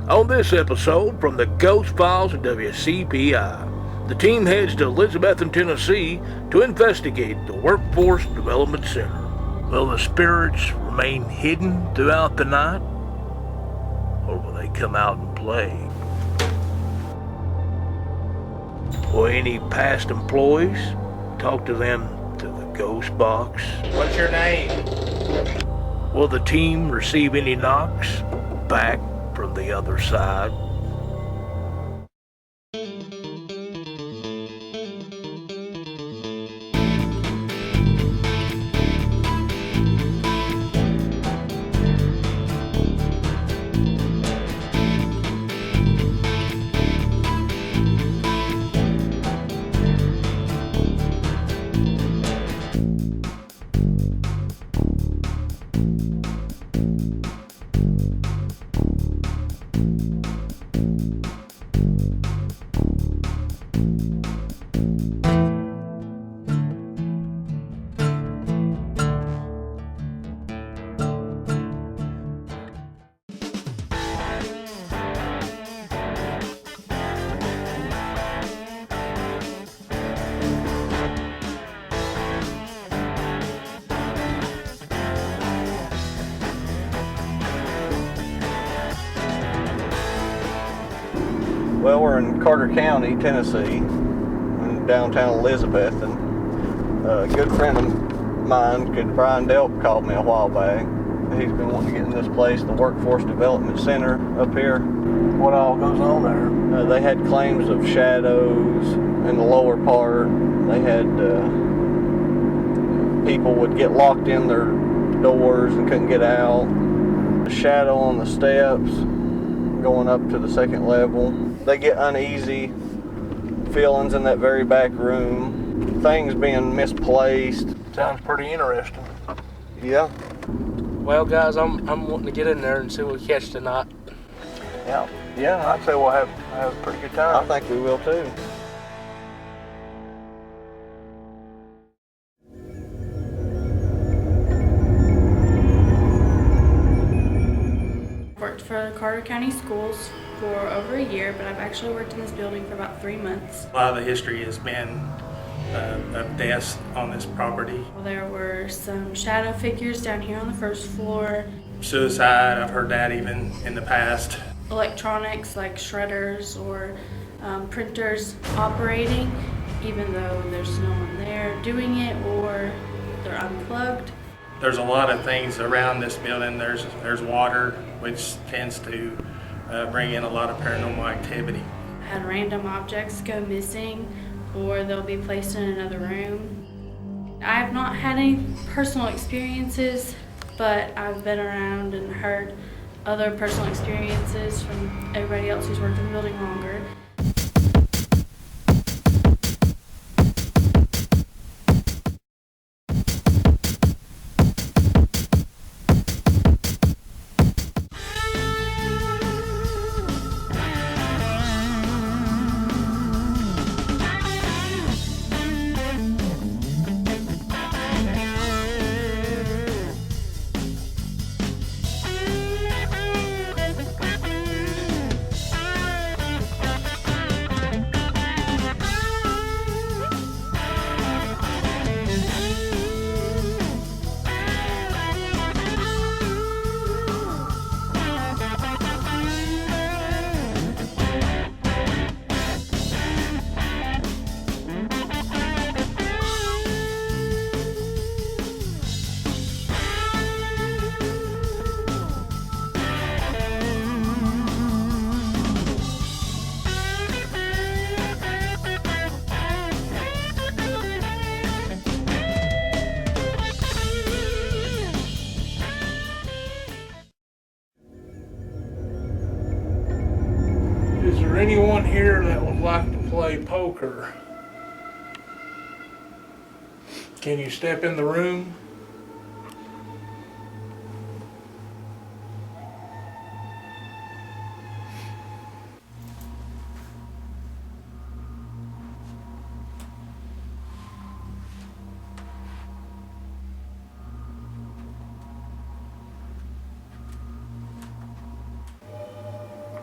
On this episode from the Ghost Files of WCPI, the team heads to Elizabethton, Tennessee to investigate the Workforce Development Center. Will the spirits remain hidden throughout the night? Or will they come out and play? Will any past employees talk to them through the ghost box? What's your name? Will the team receive any knocks back from the other side? Well, we're in Carter County, Tennessee, in downtown Elizabethton. A good friend of mine, Brian Delp, called me a while back. He's been wanting to get in this place, the Workforce Development Center up here. What all goes on there? They had claims of shadows in the lower part. They had people would get locked in their doors and couldn't get out. A shadow on the steps going up to the second level. They get uneasy feelings in that very back room. Things being misplaced. Sounds pretty interesting. Yeah. Well, guys, I'm wanting to get in there and see what we catch tonight. Yeah, I'd say we'll have a pretty good I time. think we will too. Worked for Carter County Schools for over a year, but I've actually worked in this building for about 3 months. A lot of the history has been of deaths on this property. There were some shadow figures down here on the first floor, Suicide, I've heard that even in the past. electronics like shredders or printers operating, even though there's no one there doing it or they're unplugged. There's a lot of things around this building. There's water, which tends to bring in a lot of paranormal activity. Had random objects go missing or they'll be placed in another room. I have not had any personal experiences, but I've been around and heard other personal experiences from everybody else who's worked in the building longer. Is there anyone here that would like to play poker? Can you step in the room?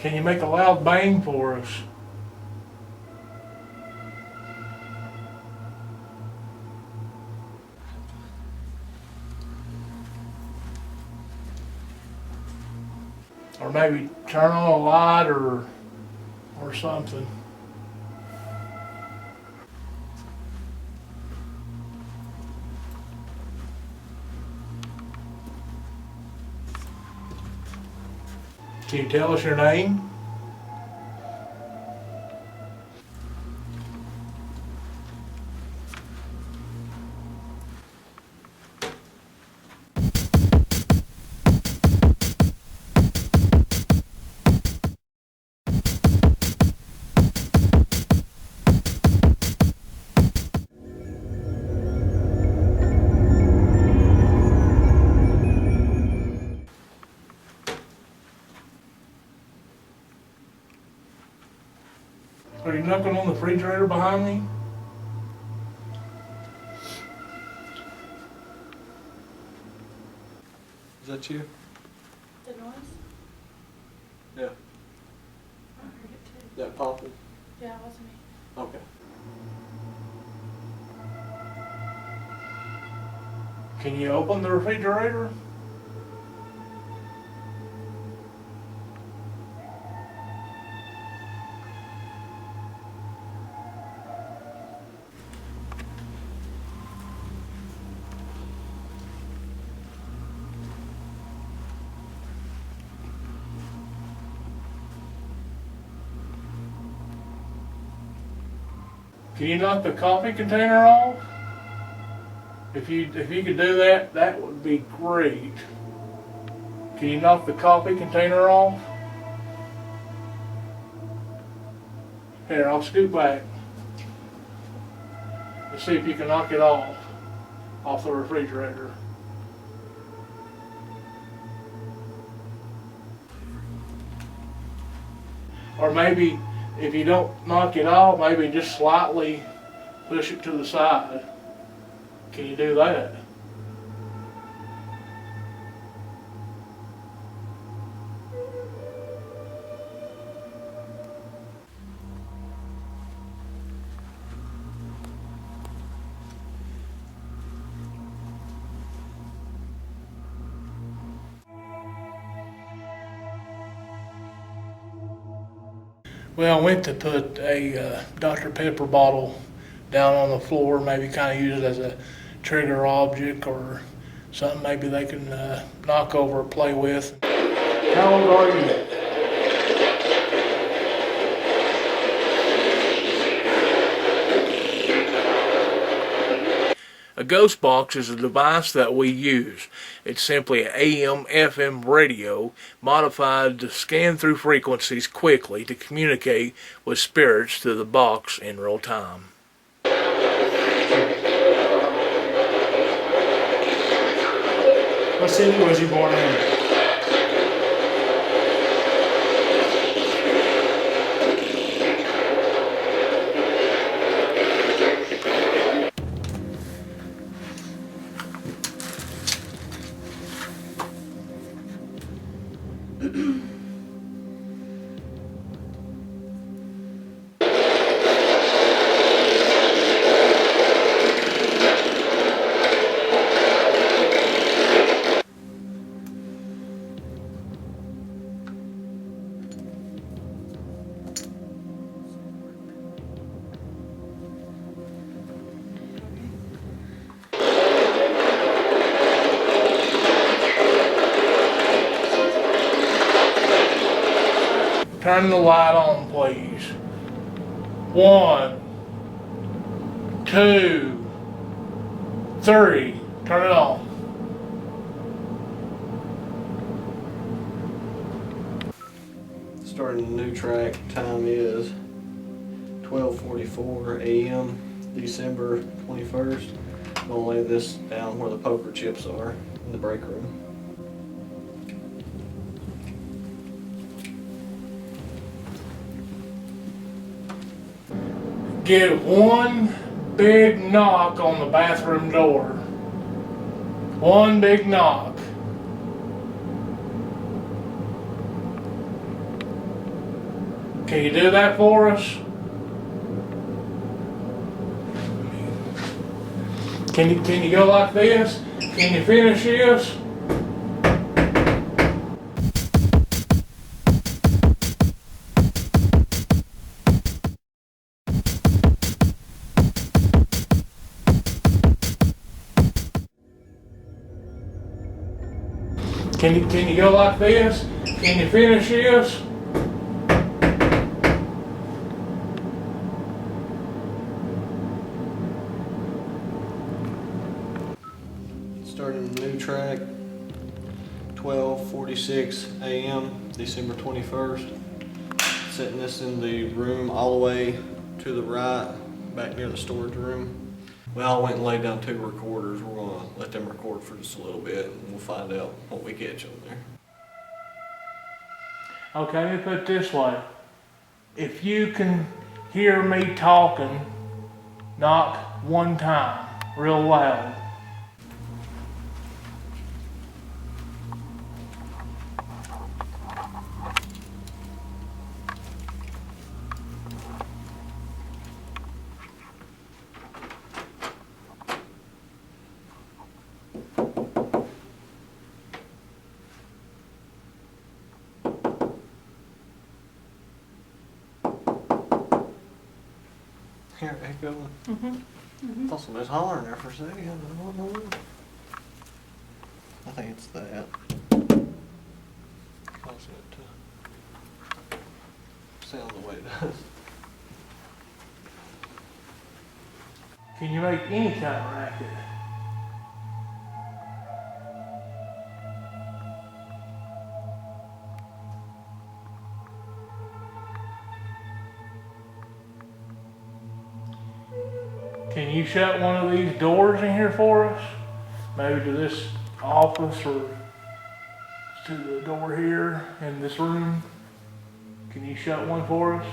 Can you make a loud bang for us? Or maybe turn on a light or something. Can you tell us your name? Are you knocking on the refrigerator behind me? Is that you? The noise? Yeah. I heard it too. That popping? Yeah, it was me. Okay. Can you open the refrigerator? Can you knock the coffee container off? If you could do that, that would be great. Can you knock the coffee container off? Here, I'll scoot back. Let's see if you can knock it off the refrigerator. Or maybe, if you don't knock it off, maybe just slightly push it to the side. Can you do that? Well, I went to put a Dr. Pepper bottle down on the floor, maybe kind of use it as a trigger object or something maybe they can knock over or play with. How old are you? A ghost box is a device that we use. It's simply an AM/FM radio modified to scan through frequencies quickly to communicate with spirits through the box in real time. What city was you born in? Turn the light on, please. 1, 2, 3. Turn it on. Starting a new track. Time is 12:44 a.m. December 21st. I'm gonna lay this down where the poker chips are in the break room. Get one big knock on the bathroom door. One big knock. Can you do that for us? Can you go like this? Can you finish this? Can you go like this? Can you finish this? Starting a new track, 12:46 a.m., December 21st. Setting this in the room all the way to the right, back near the storage room. Well, I went and laid down 2 recorders. We're gonna let them record for just a little bit and we'll find out what we catch on there. Okay, let me put it this way. If you can hear me talking, knock 1 time, real loud. Here, echo. Thought somebody was hollering there for a second. I think it's that. Causing it to sound the way it does. Can you make any kind of racket? Can you shut one of these doors in here for us? Maybe to this office or to the door here in this room? Can you shut one for us?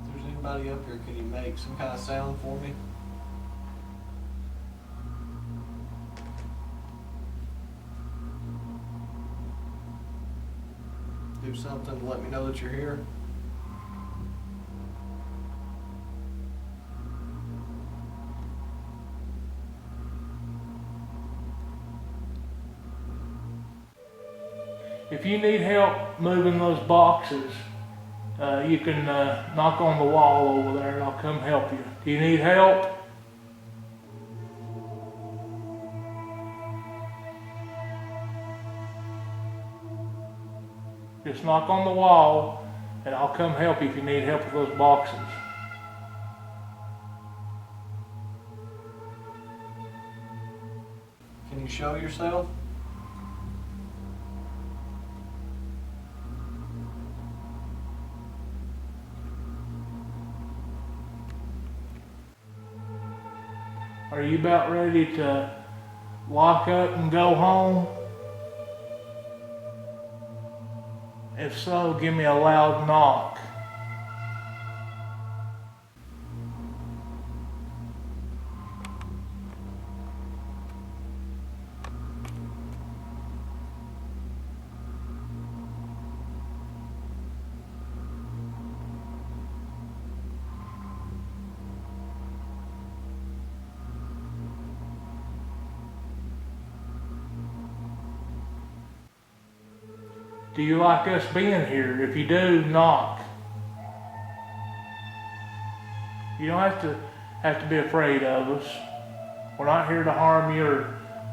If there's anybody up here, can you make some kind of sound for me? Do something to let me know that you're here. If you need help moving those boxes, you can knock on the wall over there and I'll come help you. Do you need help? Just knock on the wall and I'll come help you if you need help with those boxes. Can you show yourself? Are you about ready to lock up and go home? If so, give me a loud knock. Do you like us being here? If you do, knock. You don't have to be afraid of us. We're not here to harm you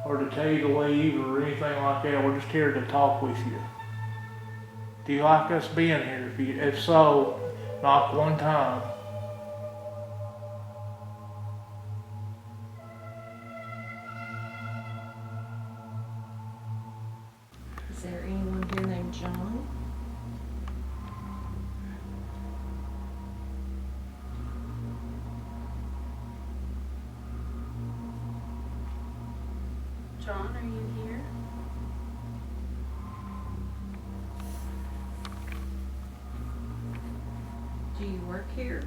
or to tell you to leave or anything like that. We're just here to talk with you. Do you like us being here? If so, knock 1 time. Is there anyone here named John? John, are you here? Do you work here?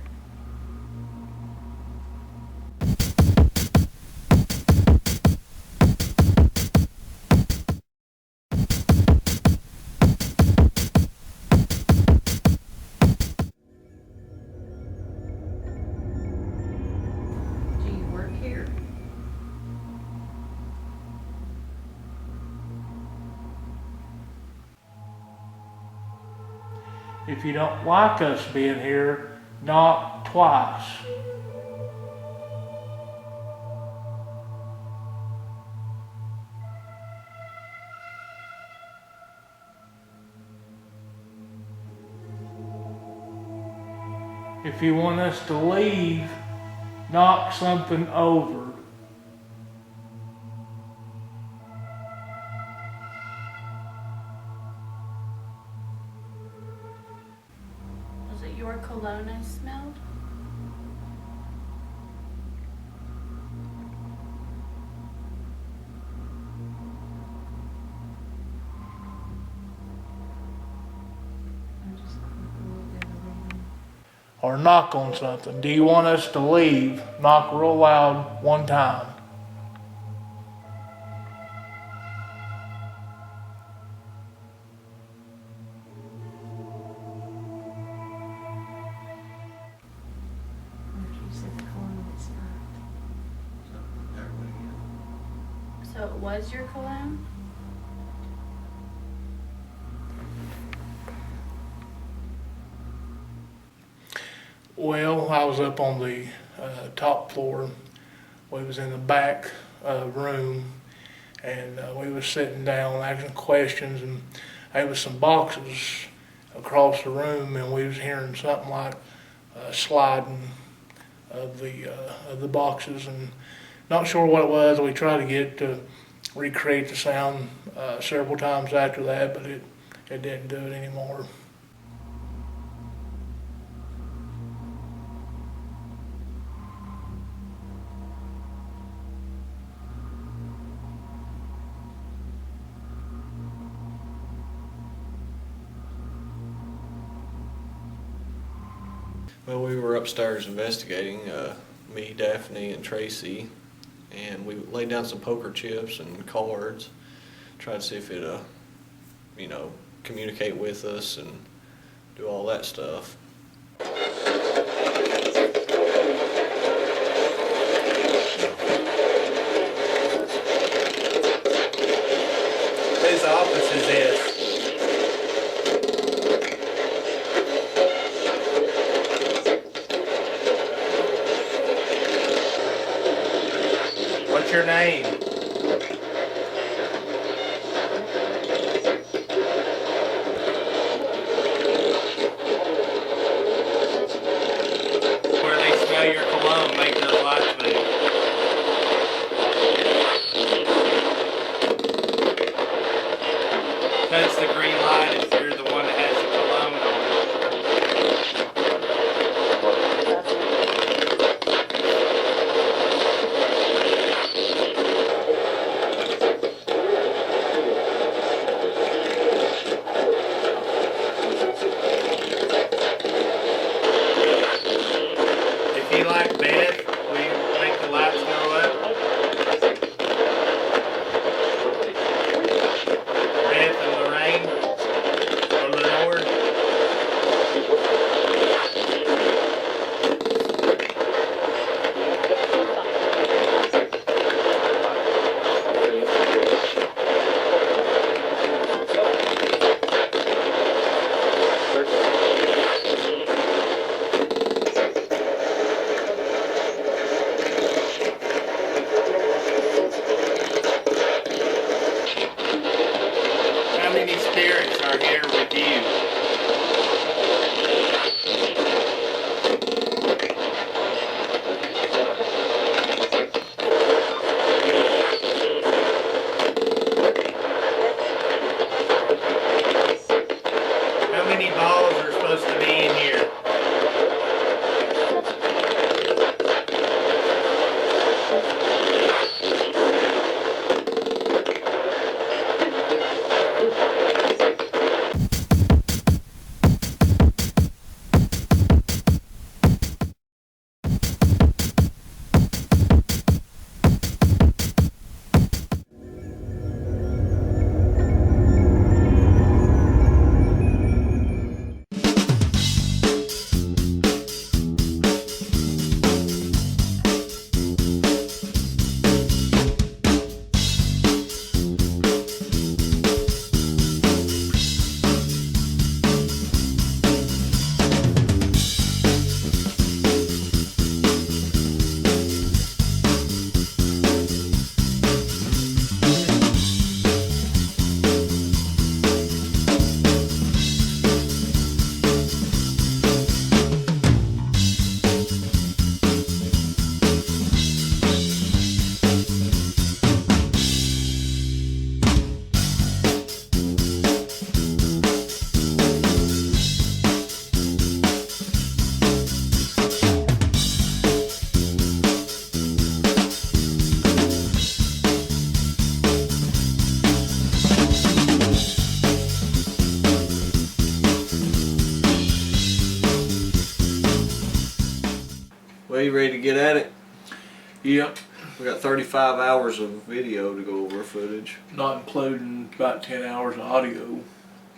If you don't like us being here, knock twice. If you want us to leave, knock something over. Was it your cologne I smelled? I just looked at everything. Or knock on something. Do you want us to leave? Knock real loud one time. After you said the cologne, it's not. So it was your cologne? Well, I was up on the top floor. We was in the back room, and we was sitting down asking questions, and there was some boxes across the room, and we was hearing something like sliding of the boxes, and not sure what it was. We tried to get to recreate the sound several times after that, but it didn't do it anymore. Well, we were upstairs investigating, me, Daphne, and Tracie, and we laid down some poker chips and cards, tried to see if it'd, communicate with us and do all that stuff. Whose office is this? What's your name? Where they smell your cologne, make those lights move. Touch the green light if you're the one that has the cologne on. get at it? Yep, We got 35 hours of video to go over footage. not including about 10 hours of audio.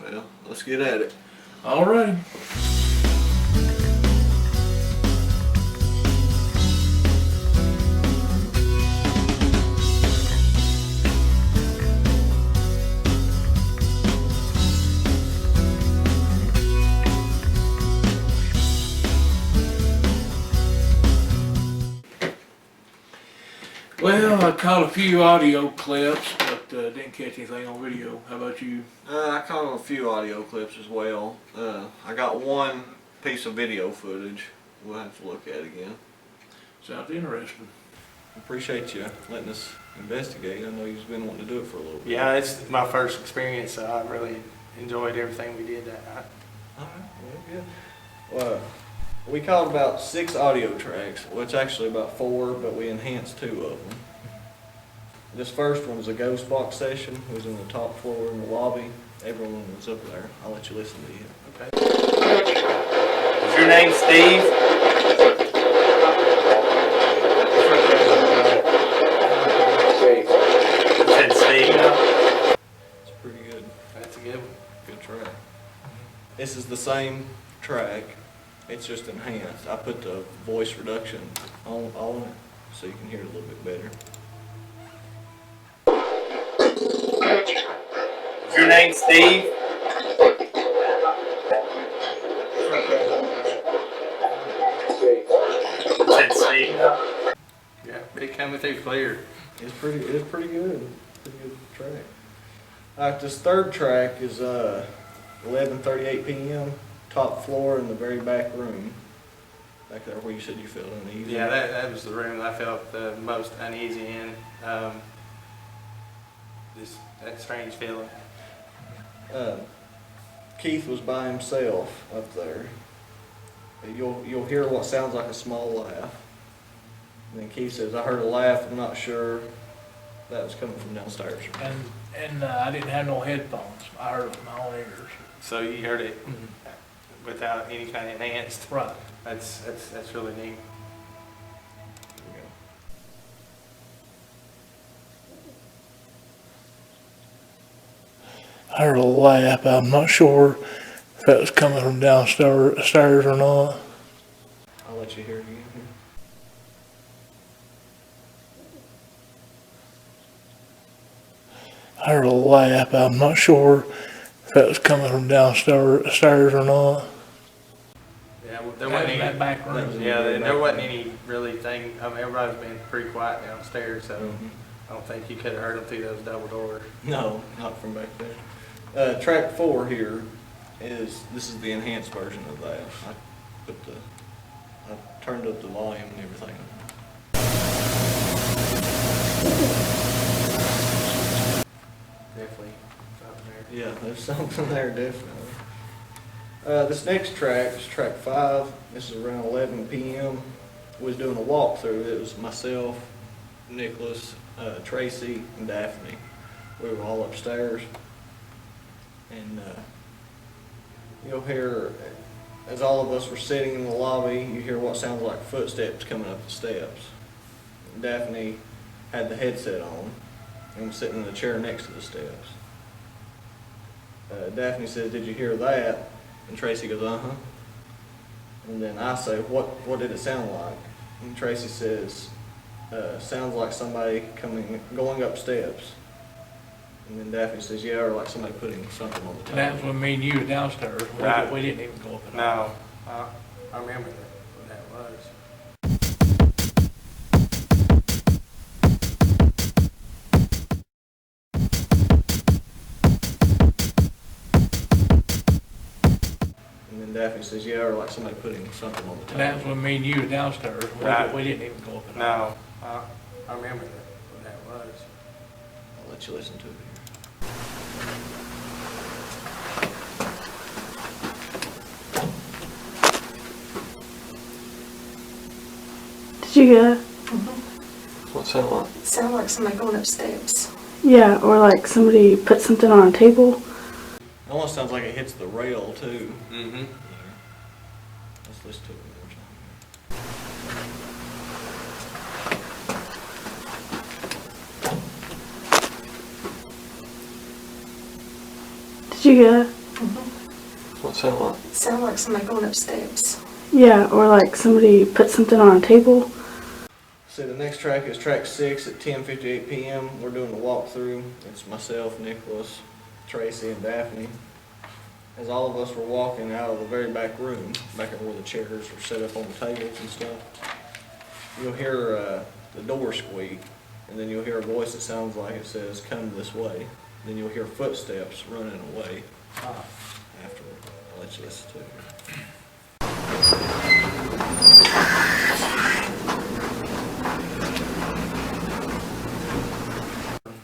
Well, let's get at it. Alrighty. Well, I caught a few audio clips, but didn't catch anything on video. How about you? I caught a few audio clips as well. I got one piece of video footage. We'll have to look at again. Sounds interesting. Appreciate you letting us investigate. I know you've been wanting to do it for a little bit. Yeah, it's my first experience, so I really enjoyed everything we did that night. Alright, well, good. Well, we caught about 6 audio tracks, well, it's actually about 4, but we enhanced 2 of them. This first one was a ghost box session. It was in the top floor in the lobby. Everyone was up there. I'll let you listen to it. Okay. Is your name Steve? You said Steve. It's pretty good. That's a good one. Good track. This is the same track. It's just enhanced. I put the voice reduction on it so you can hear it a little bit better. Is your name Steve? You said Steve. Yeah, they coming through clear. It's pretty good. Pretty good track. Alright, this third track is 11:38 p.m. Top floor in the very back room. Back there where you said you felt uneasy. Yeah, that was the room I felt the most uneasy in. Just that strange feeling. Keith was by himself up there. You'll hear what sounds like a small laugh. And then Keith says, "I heard a laugh. I'm not sure that was coming from downstairs." And I didn't have no headphones. I heard it with my own ears. So you heard it without any kind of enhanced. Right. That's really neat. I heard a laugh. I'm not sure if that was coming from downstairs or not. I'll let you hear it again. I heard a laugh. I'm not sure if that was coming from downstairs or not. Yeah, there wasn't any. That back room. Yeah, there wasn't any really thing. I mean, everybody's been pretty quiet downstairs, so I don't think you could have heard them through those double doors. No, not from back there. Track 4 here this is the enhanced version of that. I turned up the volume and everything. Definitely something there. Yeah, there's something there, definitely. This next track is track 5. This is around 11 p.m. We was doing a walkthrough. It was myself, Nicholas, Tracie, and Daphne. We were all upstairs. And you'll hear, as all of us were sitting in the lobby, you hear what sounds like footsteps coming up the steps. Daphne had the headset on and was sitting in the chair next to the steps. Daphne says, "Did you hear that?" And Tracie goes, "Uh-huh." And then I say, what did it sound like? And Tracie says, "Sounds like somebody going up steps." And then Daphne says, "Yeah, or like somebody putting something on the table." And that was when me and you were downstairs. Right. We didn't even go up at all. No, I remember what that was. And then Daphne says, "Yeah, or like somebody putting something on the table." And that was when me and you were downstairs. Right. We didn't even go up at all. No, I remember what that was. I'll let you listen to it here. Did you get it? What sound like? It sounded like somebody going up steps. Yeah, or like somebody put something on a table. It almost sounds like it hits the rail too. Mm-hmm. Let's listen to it one more time. you get that? What's that like? Sound like somebody going up steps. Yeah, or like somebody put something on a table. See, the next track is track 6 at 10:58 p.m. We're doing the walkthrough. It's myself, Nicholas, Tracie, and Daphne. As all of us were walking out of the very back room, back where the chairs are set up on the tables and stuff, you'll hear the door squeak, and then you'll hear a voice that sounds like it says, "Come this way." Then you'll hear footsteps running away. Afterward, I'll let you listen to it.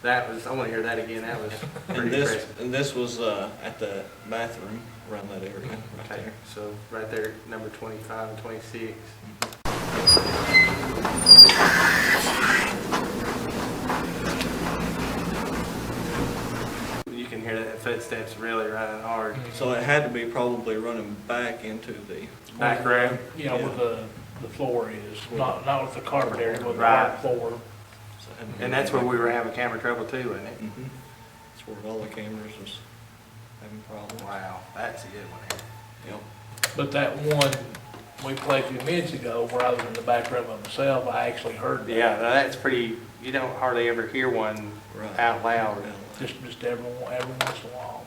That was, I want to hear that again. That was pretty impressive. And this was at the bathroom around that area right Okay, there. so right there, number 25 and 26. You can hear that footsteps really running hard. So it had to be probably running back into the Back room. Yeah, where the floor is, not with the carpet area, but the Right. hard floor. So it had to be And that's where back. we were having camera trouble too, wasn't it? Mhm. That's where all the cameras was having problems. Wow, that's a good one. Yep. But that one we played a few minutes ago, where I was in the back room by myself, I actually heard that. Yeah, that's pretty, you don't hardly ever hear one Right. out loud. Just every once in a while.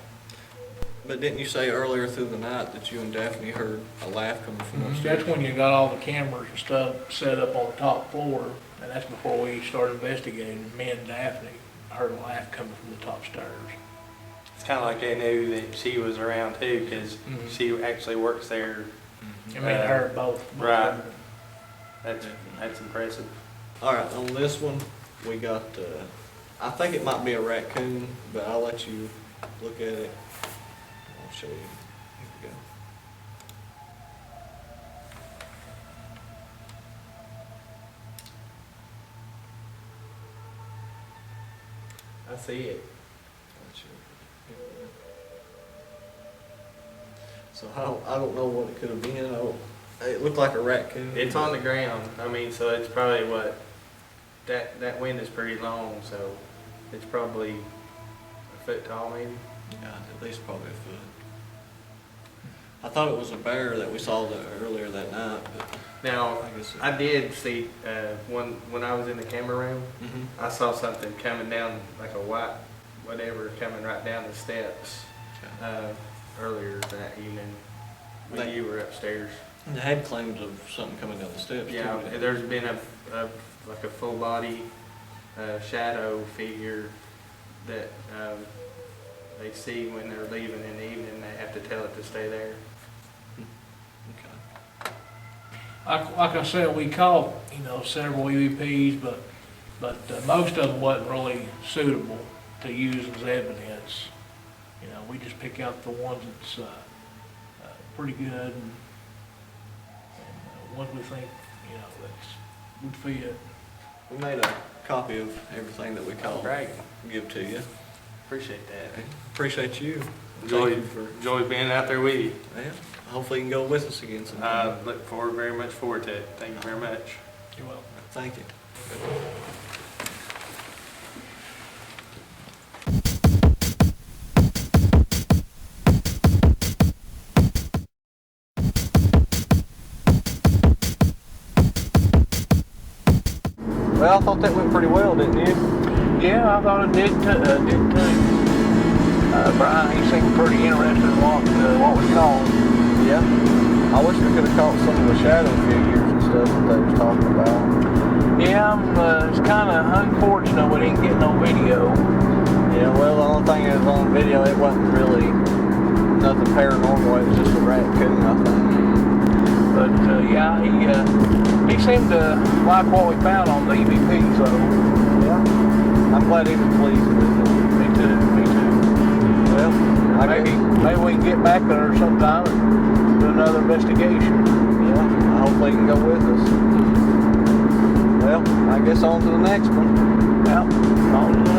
But didn't you say earlier through the night that you and Daphne heard a laugh coming from upstairs? That's when you got all the cameras and stuff set up on the top floor, and that's before we started investigating. Me and Daphne heard a laugh coming from the top stairs. It's kind of like they knew that she was around too, because Mhm. she actually works there. I mean, I heard both. Right. That's impressive. All right, on this one, we got, I think it might be a raccoon, but I'll let you look at it. I'll show you. Here we go. I see it. So I don't know what it could have been. It looked like a raccoon. It's on the ground. I mean, so it's probably what, that wind is pretty long, so it's probably a foot tall maybe. Yeah, at least probably a foot. I thought it was a bear that we saw earlier that night, but Now, I guess. I did see, when I was in the camera room, Mhm. I saw something coming down, like a white, whatever, coming right down the steps, earlier that evening, when you were upstairs. And they had claims of something coming down the steps. Yeah, too. there's been like a full body, shadow figure that, they see when they're leaving in the evening, they have to tell it to stay there. Okay. Like I said, we caught, several EVPs, but most of them wasn't really suitable to use as evidence. We just pick out the ones that's pretty good and ones we think, that's would fit. We made a copy of everything that we caught. Great, Give to you. appreciate that. Appreciate you. Enjoy, Thank you for, enjoy being out there with you. yeah, hopefully you can go with us again sometime. Look very much forward to it. Thank you very much. You're welcome. Thank you. Well, I thought that went pretty well, didn't you? Yeah, I thought it did too. Brian, he seemed pretty interested in what we called. Yeah. I wish we could have caught some of the shadow figures and stuff that they was talking about. Yeah, it's kind of unfortunate we didn't get no video. Yeah, well, the only thing that was on video, it wasn't really nothing paranormal. It was just a raccoon, I think. But yeah, he seemed to like what we found on the EVP, so Yeah. I'm glad he was pleased with it. me too. Well, Maybe we can get back there sometime and do another investigation. yeah, hopefully he can go with us. Well, I guess on to the next one. Yeah, on to the